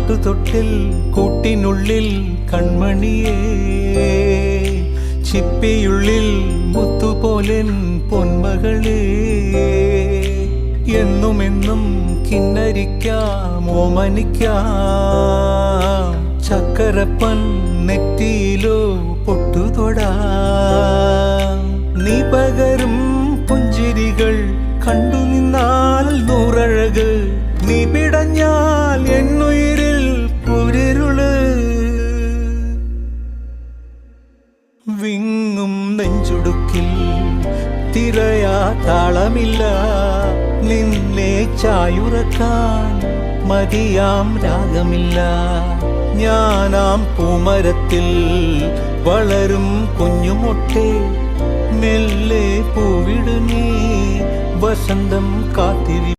പാട്ടുതൊട്ടിൽ കൂട്ടിനുള്ളിൽ കൺമണിയേ, ചിപ്പിയുള്ളിൽ മുത്തുപോലെൻ പൊന്മകളേ. എന്നുമെന്നും കിന്നരിക്കാം ഓമനിക്കാം, ചക്കരപ്പൻ നെറ്റിയിലോ പൊട്ടുതൊടാം. നീ പകരും പുഞ്ചിരികൾ കണ്ടു നിന്നാൽ നൂറഴക്, നീ പിടഞ്ഞാൽ എന്നുയിരിൽ കുരിരുള്. വിങ്ങും നെഞ്ചുടുക്കിൽ തിരയാ താളമില്ല, നിന്നെ ചായുറക്കാൻ മതിയാം രാഗമില്ല. ഞാനാം പൂമരത്തിൽ വളരും കുഞ്ഞുമൊട്ടെ, മെല്ലെ പൂവിടു നീ വസന്തം കാത്തിരി.